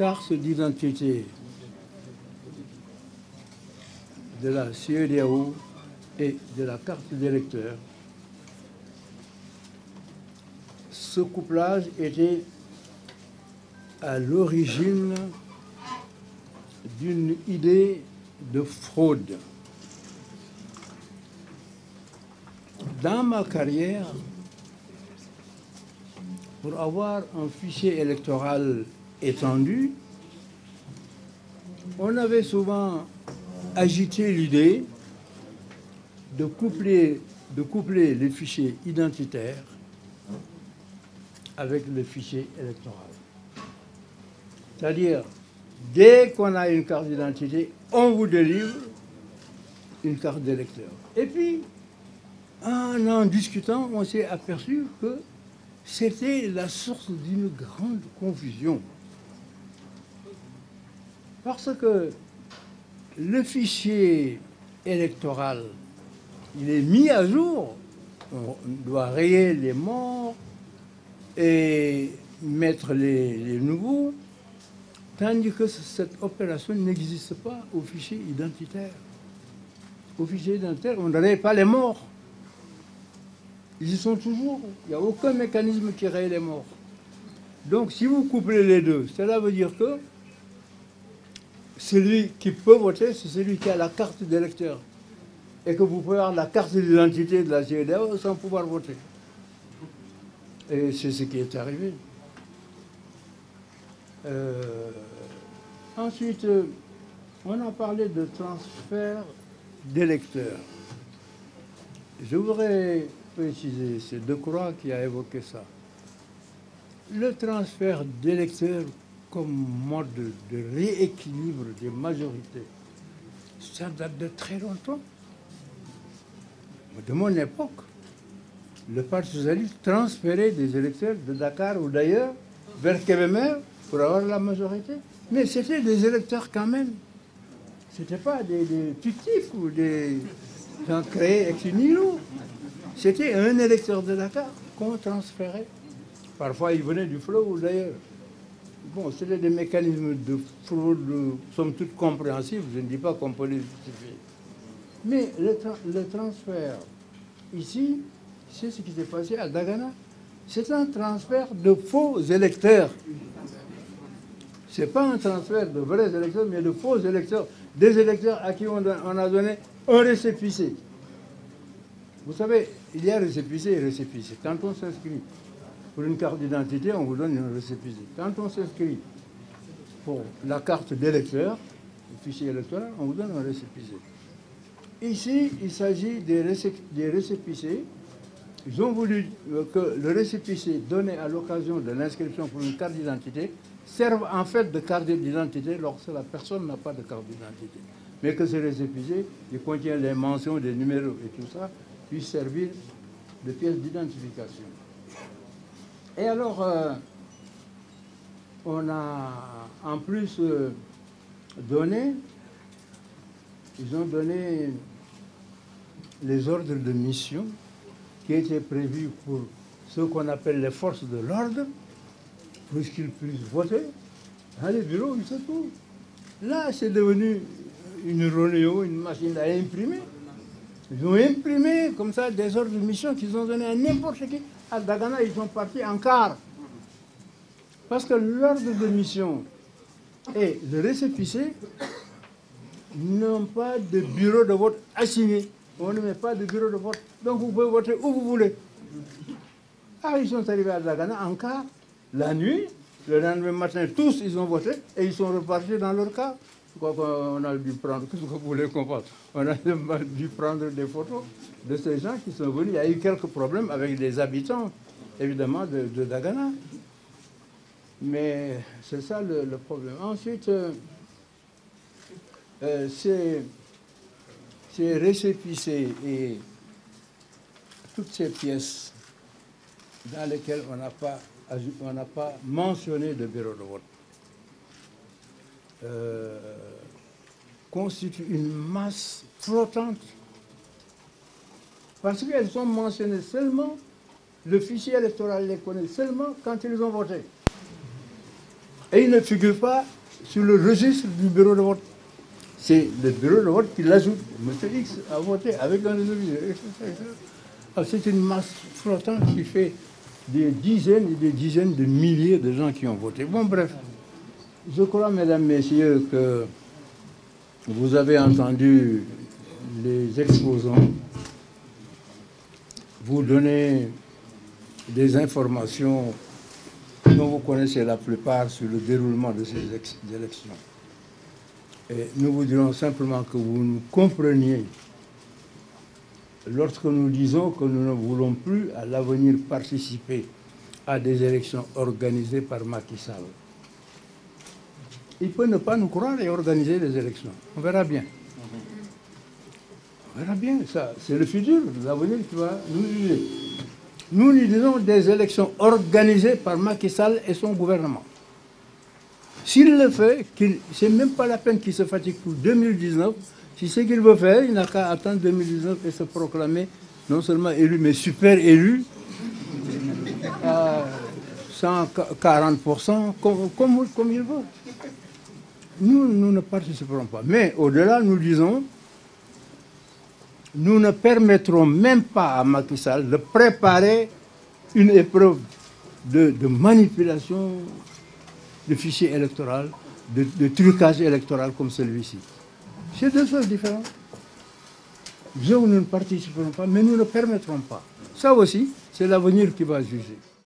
carte d'identité de la CEDEAO et de la carte d'électeur, ce couplage était à l'origine d'une idée de fraude. Dans ma carrière, pour avoir un fichier électoral étendu, on avait souvent agité l'idée de coupler les fichiers identitaires avec le fichier électoral. C'est-à-dire, dès qu'on a une carte d'identité, on vous délivre une carte d'électeur. Et puis, en discutant, on s'est aperçu que c'était la source d'une grande confusion. Parce que le fichier électoral, il est mis à jour. On doit rayer les morts et mettre les nouveaux, tandis que cette opération n'existe pas au fichier identitaire. Au fichier identitaire, on ne raye pas les morts. Ils y sont toujours. Il n'y a aucun mécanisme qui raye les morts. Donc, si vous couplez les deux, cela veut dire que celui qui peut voter, c'est celui qui a la carte d'électeur. Et que vous pouvez avoir la carte d'identité de la CEDEAO sans pouvoir voter. Et c'est ce qui est arrivé. Ensuite, on a parlé de transfert d'électeurs. Je voudrais préciser, c'est Decroix qui a évoqué ça. Le transfert d'électeurs comme mode de rééquilibre des majorités, ça date de très longtemps. De mon époque, le Parti socialiste transférait des électeurs de Dakar ou d'ailleurs vers Kébémer pour avoir la majorité. Mais c'était des électeurs quand même. Ce n'était pas des fictifs ou des gens créés ex nihilo. C'était un électeur de Dakar qu'on transférait. Parfois, il venait du fleuve ou d'ailleurs. Bon, c'était des mécanismes de fraude, somme toute compréhensibles. Je ne dis pas qu'on peut les justifier. Mais le transfert, ici, c'est ce qui s'est passé à Dagana. C'est un transfert de faux électeurs. Ce n'est pas un transfert de vrais électeurs, mais de faux électeurs. Des électeurs à qui on a donné un récépissé. Vous savez, il y a récépissé et récépissé. Quand on s'inscrit pour une carte d'identité, on vous donne un récépissé. Quand on s'inscrit pour la carte d'électeur, le fichier électoral, on vous donne un récépissé. Ici, il s'agit des récépissés. Ils ont voulu que le récépissé donné à l'occasion de l'inscription pour une carte d'identité serve en fait de carte d'identité lorsque la personne n'a pas de carte d'identité. Mais que ce récépissé, il contient les mentions, des numéros et tout ça, puisse servir de pièce d'identification. Et alors, on a en plus donné, ils ont donné les ordres de mission qui étaient prévus pour ce qu'on appelle les forces de l'ordre, pour qu'ils puissent voter. Dans les bureaux, ils se trouvent. Là, c'est devenu une Ronéo, une machine à imprimer. Ils ont imprimé comme ça des ordres de mission qu'ils ont donnés à n'importe qui. À Dagana, ils sont partis en quart. Parce que l'ordre de mission et le récépissé n'ont pas de bureau de vote assigné. On ne met pas de bureau de vote. Donc vous pouvez voter où vous voulez. Ah, ils sont arrivés à Dagana en quart, la nuit, le lendemain matin, tous ils ont voté et ils sont repartis dans leur cas. On a dû prendre, qu'est-ce que vous voulez comprendre? On a dû prendre des photos de ces gens qui sont venus. Il y a eu quelques problèmes avec les habitants, évidemment, de Dagana. Mais c'est ça le problème. Ensuite, ces récépissés et toutes ces pièces dans lesquelles on n'a pas mentionné de bureau de vote constituent une masse flottante parce qu'elles sont mentionnées seulement, le fichier électoral les connaît seulement quand ils ont voté. Et il ne figure pas sur le registre du bureau de vote. C'est le bureau de vote qui l'ajoute. Monsieur X a voté avec un réseau, etc. C'est une masse flottante qui fait des dizaines et des dizaines de milliers de gens qui ont voté. Bon, bref, je crois, mesdames, messieurs, que vous avez entendu les exposants vous donner des informations dont vous connaissez la plupart sur le déroulement de ces élections. Et nous vous dirons simplement que vous nous compreniez lorsque nous disons que nous ne voulons plus à l'avenir participer à des élections organisées par Macky Sall. Il peut ne pas nous croire et organiser des élections. On verra bien. On verra bien, ça. C'est le futur, l'avenir qui va nous juger. Nous disons des élections organisées par Macky Sall et son gouvernement. S'il le fait, ce n'est même pas la peine qu'il se fatigue pour 2019. Si c'est ce qu'il veut faire, il n'a qu'à attendre 2019 et se proclamer non seulement élu, mais super élu à 140%, comme il veut. Nous ne participerons pas. Mais au-delà, nous disons, nous ne permettrons même pas à Macky Sall de préparer une épreuve de manipulation de fichier électoral, de trucage électoral comme celui-ci. C'est deux choses différentes. Nous ne participerons pas, mais nous ne permettrons pas. Ça aussi, c'est l'avenir qui va juger.